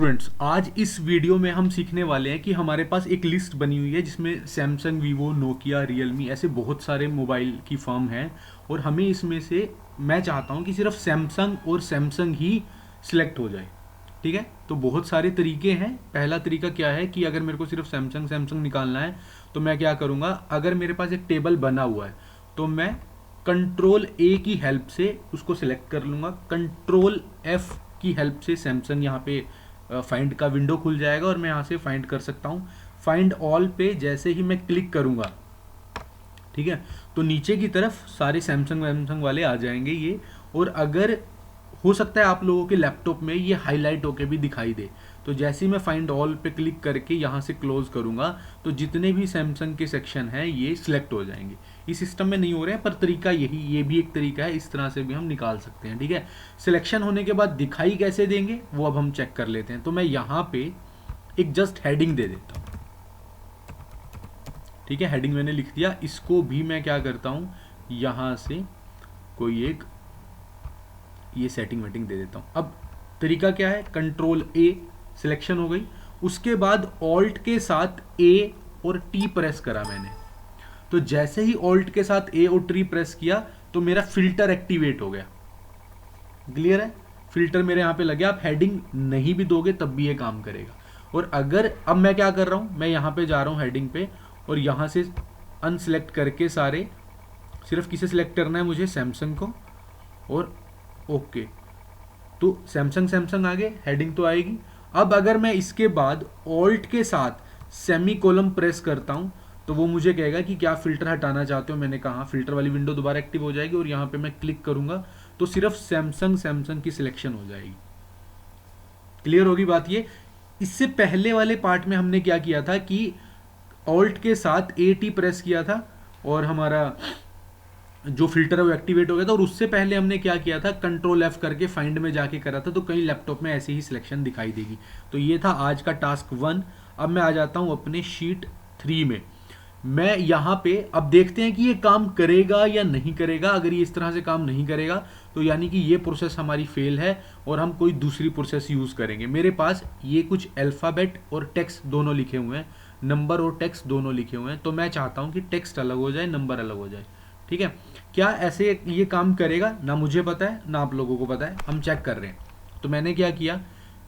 Students, आज इस video में हम सीखने वाले हैं कि हमारे पास एक लिस्ट बनी हुई है जिसमें सैमसंग, वीवो, नोकिया, रियलमी ऐसे बहुत सारे मोबाइल की फर्म हैं और हमें इसमें से मैं चाहता हूं कि सिर्फ सैमसंग और सैमसंग ही सिलेक्ट हो जाए। ठीक है, तो बहुत सारे तरीके हैं। पहला तरीका क्या है कि अगर मेरे को सिर्फ सैमसंग सैमसंग निकालना है तो मैं क्या करूँगा, अगर मेरे पास एक टेबल बना हुआ है तो मैं कंट्रोल ए की हेल्प से उसको सिलेक्ट कर लूँगा। कंट्रोल एफ की हेल्प से सैमसंग यहाँ पे फाइंड का विंडो खुल जाएगा और मैं यहाँ से फाइंड कर सकता हूँ। फाइंड ऑल पे जैसे ही मैं क्लिक करूँगा, ठीक है, तो नीचे की तरफ सारे सैमसंग वैमसंग वाले आ जाएंगे ये। और अगर हो सकता है आप लोगों के लैपटॉप में ये हाईलाइट होके भी दिखाई दे, तो जैसे ही मैं फाइंड ऑल पे क्लिक करके यहाँ से क्लोज करूँगा तो जितने भी सैमसंग के सेक्शन हैं ये सिलेक्ट हो जाएंगे। इस सिस्टम में नहीं हो रहे हैं पर तरीका यही, ये भी एक तरीका है, इस तरह से भी हम निकाल सकते हैं। ठीक है, सिलेक्शन होने के बाद दिखाई कैसे देंगे वो अब हम चेक कर लेते हैं। तो मैं यहाँ पे एक जस्ट हेडिंग दे देता हूँ। ठीक है, हेडिंग मैंने लिख दिया। इसको भी मैं क्या करता हूँ, यहाँ से कोई एक ये सेटिंग वेटिंग दे देता हूँ। अब तरीका क्या है, कंट्रोल ए, सिलेक्शन हो गई। उसके बाद ऑल्ट के साथ ए और टी प्रेस करा मैंने, तो जैसे ही ऑल्ट के साथ ए और टी प्रेस किया तो मेरा फिल्टर एक्टिवेट हो गया। क्लियर है, फिल्टर मेरे यहाँ पे लगे। आप हेडिंग नहीं भी दोगे तब भी ये काम करेगा। और अगर अब मैं क्या कर रहा हूँ, मैं यहाँ पे जा रहा हूँ हेडिंग पे और यहाँ से अनसिलेक्ट करके सारे, सिर्फ किसे सिलेक्ट करना है मुझे, सैमसंग को, और ओके, तो सैमसंग सैमसंग आगे हेडिंग तो आएगी। अब अगर मैं इसके बाद ऑल्ट के साथ सेमी कोलम प्रेस करता हूं तो वो मुझे कहेगा कि क्या फिल्टर हटाना चाहते हो। मैंने कहा फिल्टर वाली विंडो दोबारा एक्टिव हो जाएगी और यहाँ पे मैं क्लिक करूंगा तो सिर्फ सैमसंग सैमसंग की सिलेक्शन हो जाएगी। क्लियर होगी बात ये। इससे पहले वाले पार्ट में हमने क्या किया था कि ऑल्ट के साथ ए टी प्रेस किया था और हमारा जो फिल्टर है वो एक्टिवेट हो गया था। और उससे पहले हमने क्या किया था, कंट्रोल एफ करके फाइंड में जाके करा था। तो कई लैपटॉप में ऐसे ही सिलेक्शन दिखाई देगी। तो ये था आज का टास्क 1। अब मैं आ जाता हूं अपने शीट 3 में। मैं यहाँ पे अब देखते हैं कि ये काम करेगा या नहीं करेगा। अगर ये इस तरह से काम नहीं करेगा तो यानी कि ये प्रोसेस हमारी फेल है और हम कोई दूसरी प्रोसेस यूज करेंगे। मेरे पास ये कुछ अल्फाबेट और टेक्स्ट दोनों लिखे हुए हैं, नंबर और टेक्स्ट दोनों लिखे हुए हैं। तो मैं चाहता हूँ कि टेक्स्ट अलग हो जाए, नंबर अलग हो जाए। ठीक है, क्या ऐसे ये काम करेगा, ना मुझे पता है ना आप लोगों को पता है, हम चेक कर रहे हैं। तो मैंने क्या किया,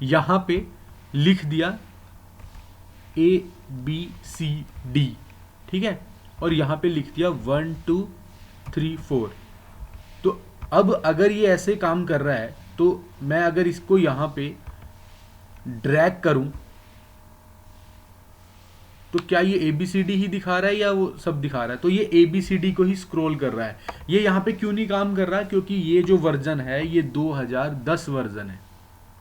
यहाँ पे लिख दिया ABCD, ठीक है, और यहाँ पे लिख दिया 1 2 3 4। तो अब अगर ये ऐसे काम कर रहा है तो मैं अगर इसको यहाँ पे ड्रैग करूं तो क्या ये ABCD ही दिखा रहा है या वो सब दिखा रहा है? तो ये ABCD को ही स्क्रॉल कर रहा है। ये यहाँ पे क्यों नहीं काम कर रहा? क्योंकि ये जो वर्जन है ये 2010 वर्जन है।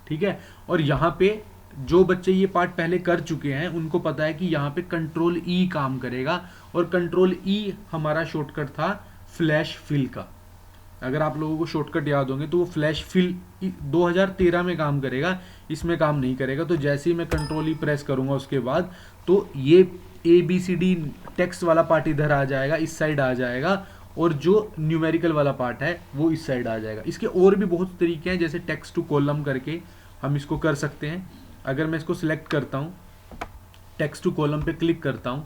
ठीक है, और यहाँ पे जो बच्चे ये पार्ट पहले कर चुके हैं उनको पता है कि यहाँ पे कंट्रोल ई काम करेगा। और कंट्रोल ई हमारा शॉर्टकट था फ्लैश फिल का। अगर आप लोगों को शॉर्टकट याद होंगे तो वो फ्लैश फिल 2013 में काम करेगा, इसमें काम नहीं करेगा। तो जैसे ही मैं कंट्रोल ई प्रेस करूंगा उसके बाद तो ये ABCD टेक्स्ट वाला पार्ट इधर आ जाएगा, इस साइड आ जाएगा, और जो न्यूमेरिकल वाला पार्ट है वो इस साइड आ जाएगा। इसके और भी बहुत तरीके हैं, जैसे टेक्स्ट टू कॉलम करके हम इसको कर सकते हैं। अगर मैं इसको सिलेक्ट करता हूँ, टेक्स्ट टू कॉलम पे क्लिक करता हूँ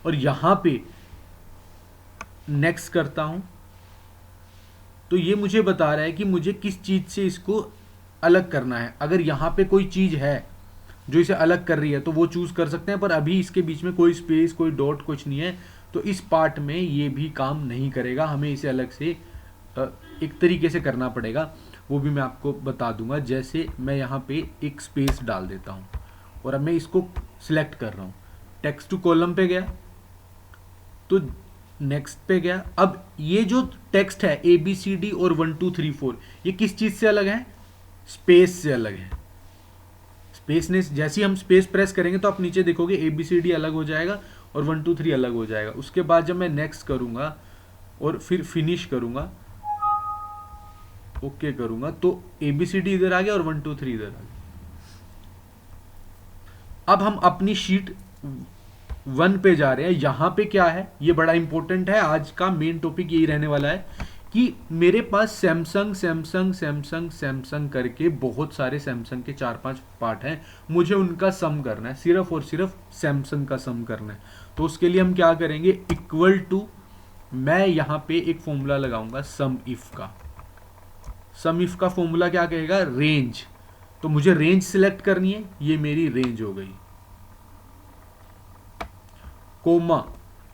और यहाँ पे नेक्स्ट करता हूँ तो ये मुझे बता रहा है कि मुझे किस चीज़ से इसको अलग करना है। अगर यहाँ पे कोई चीज़ है जो इसे अलग कर रही है तो वो चूज कर सकते हैं, पर अभी इसके बीच में कोई स्पेस कोई डॉट कुछ नहीं है, तो इस पार्ट में ये भी काम नहीं करेगा। हमें इसे अलग से एक तरीके से करना पड़ेगा, वो भी मैं आपको बता दूंगा। जैसे मैं यहाँ पे एक स्पेस डाल देता हूँ और अब मैं इसको सिलेक्ट कर रहा हूँ, टेक्स्ट टू कॉलम पे गया तो नेक्स्ट पे गया। अब ये जो टेक्स्ट है ABCD और 1 2 3 4 ये किस चीज से अलग है? स्पेस से अलग है। स्पेस ने जैसे ही हम स्पेस प्रेस करेंगे तो आप नीचे देखोगे ABCD अलग हो जाएगा और 1 2 3 अलग हो जाएगा। उसके बाद जब मैं नेक्स्ट करूंगा और फिर फिनिश करूंगा, ओके करूंगा, तो ABCD इधर आ गया और 1 2 3 इधर आ गया। अब हम अपनी शीट 1 पे जा रहे हैं। यहां पे क्या है, ये बड़ा इंपॉर्टेंट है, आज का मेन टॉपिक यही रहने वाला है कि मेरे पास सैमसंग सैमसंग सैमसंग सैमसंग करके बहुत सारे सैमसंग के 4-5 पार्ट हैं, मुझे उनका सम करना है, सिर्फ और सिर्फ सैमसंग का सम करना है। तो उसके लिए हम क्या करेंगे, इक्वल टू, मैं यहां पे एक फॉर्मूला लगाऊंगा सम इफ का। सम इफ का फॉर्मूला क्या कहेगा, रेंज। तो मुझे रेंज सिलेक्ट करनी है, ये मेरी रेंज हो गई, कोमा।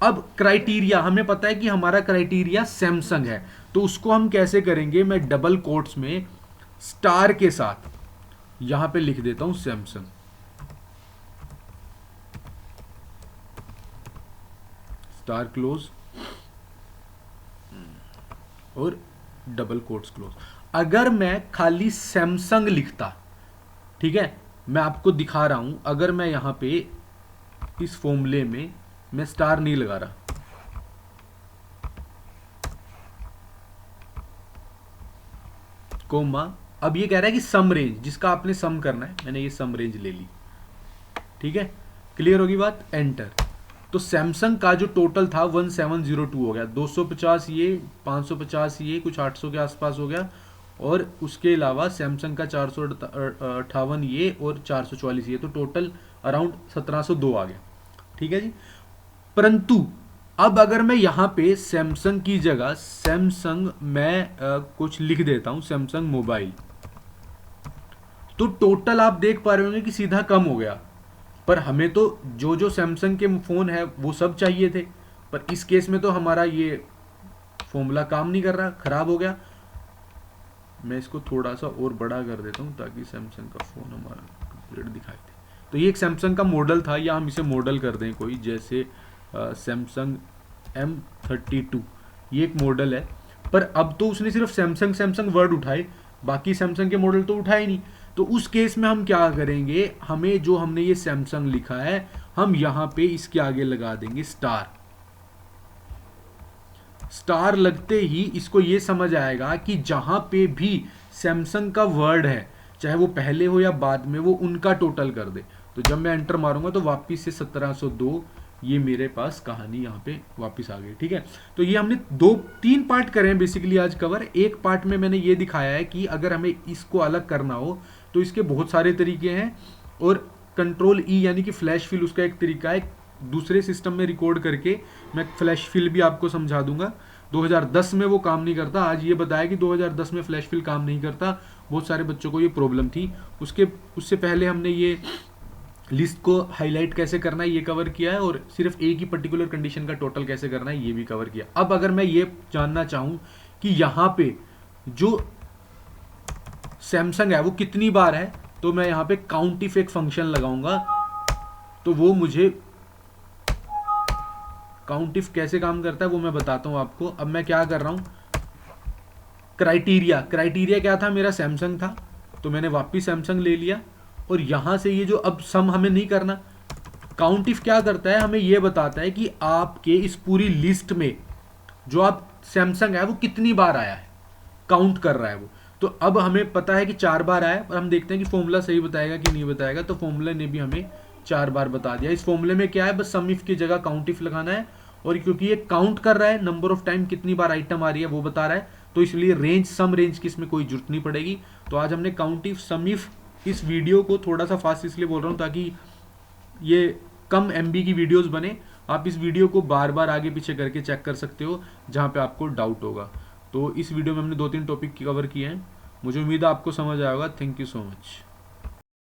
अब क्राइटेरिया, हमें पता है कि हमारा क्राइटेरिया सैमसंग है, तो उसको हम कैसे करेंगे, मैं डबल कोट्स में स्टार के साथ यहां पे लिख देता हूं सैमसंग, स्टार क्लोज और डबल कोट्स क्लोज। अगर मैं खाली सैमसंग लिखता, ठीक है, मैं आपको दिखा रहा हूं, अगर मैं यहां पे इस फॉर्मूले में मैं स्टार नहीं लगा रहा, कोमा, अब ये कह रहा है कि सम रेंज, जिसका आपने सम करना है, मैंने ये सम रेंज ले ली, ठीक है, क्लियर होगी बात, एंटर। तो सैमसंग का जो टोटल था 1702 हो गया, 250 ये, 550 ये, कुछ 800 के आसपास हो गया, और उसके अलावा सैमसंग का 458 ये और 444 ये, तो टोटल अराउंड 1702 आ गया, ठीक है जी। परंतु अब अगर मैं यहां पे सैमसंग की जगह सैमसंग मैं कुछ लिख देता हूं, सैमसंग मोबाइल, तो टोटल आप देख पा रहे होंगे कि सीधा कम हो गया। पर हमें तो जो जो सैमसंग के फोन है वो सब चाहिए थे, पर इस केस में तो हमारा ये फॉर्मूला काम नहीं कर रहा, खराब हो गया। मैं इसको थोड़ा सा और बड़ा कर देता हूं ताकि सैमसंग का फोन हमारा कंप्लीट दिखाई दे। तो ये एक सैमसंग का मॉडल था, या हम इसे मॉडल कर दें कोई, जैसे सैमसंग M32, ये एक मॉडल है। पर अब तो उसने सिर्फ सैमसंग सैमसंग वर्ड उठाए, बाकी सैमसंग के मॉडल तो उठाए नहीं। तो उस केस में हम क्या करेंगे, हमें जो हमने ये सैमसंग लिखा है, हम यहां पे इसके आगे लगा देंगे स्टार। स्टार लगते ही इसको ये समझ आएगा कि जहां पे भी सैमसंग का वर्ड है, चाहे वो पहले हो या बाद में, वो उनका टोटल कर दे। तो जब मैं एंटर मारूंगा तो वापिस से 1702 ये मेरे पास कहानी यहाँ पे वापस आ गई, ठीक है। तो ये हमने 2-3 पार्ट करे हैं बेसिकली आज कवर। एक पार्ट में मैंने ये दिखाया है कि अगर हमें इसको अलग करना हो तो इसके बहुत सारे तरीके हैं, और कंट्रोल ई यानी कि फ्लैश फिल उसका एक तरीका है। दूसरे सिस्टम में रिकॉर्ड करके मैं फ्लैश फिल भी आपको समझा दूंगा। 2010 में वो काम नहीं करता, आज ये बताया कि 2010 में फ्लैश फिल काम नहीं करता, बहुत सारे बच्चों को ये प्रॉब्लम थी। उससे पहले हमने ये लिस्ट को हाईलाइट कैसे करना है ये कवर किया है, और सिर्फ एक ही पर्टिकुलर कंडीशन का टोटल कैसे करना है ये भी कवर किया। अब अगर मैं ये जानना चाहूं कि यहां पे जो सैमसंग है वो कितनी बार है, तो मैं यहां पे काउंट इफ एक फंक्शन लगाऊंगा, तो वो मुझे काउंट इफ कैसे काम करता है वो मैं बताता हूं आपको। अब मैं क्या कर रहा हूं, क्राइटेरिया क्या था, मेरा सैमसंग था, तो मैंने वापिस सैमसंग ले लिया, और यहां से ये जो अब सम हमें नहीं करना, काउंट इफ क्या करता है, हमें ये बताता है कि आपके इस पूरी लिस्ट में जो आप सैमसंग है वो कितनी बार आया है, काउंट कर रहा है वो। तो अब हमें पता है कि 4 बार आया, और हम देखते हैं कि फॉर्मूला सही बताएगा कि नहीं बताएगा। तो फॉर्मूला ने भी हमें 4 बार बता दिया। इस फॉर्मूले में क्या है, बस सम इफ की जगह काउंट इफ लगाना है, और क्योंकि ये काउंट कर रहा है नंबर ऑफ टाइम, कितनी बार आइटम आ रही है वो बता रहा है, तो इसलिए रेंज, सम रेंज की इसमें कोई जरूरत नहीं पड़ेगी। तो आज हमने काउंट इफ, सम इफ, इस वीडियो को थोड़ा सा फास्ट इसलिए बोल रहा हूँ ताकि ये कम MB की वीडियोस बने। आप इस वीडियो को बार बार आगे पीछे करके चेक कर सकते हो जहाँ पे आपको डाउट होगा। तो इस वीडियो में हमने 2-3 टॉपिक कवर किए हैं, मुझे उम्मीद है आपको समझ आएगा। Thank you so much.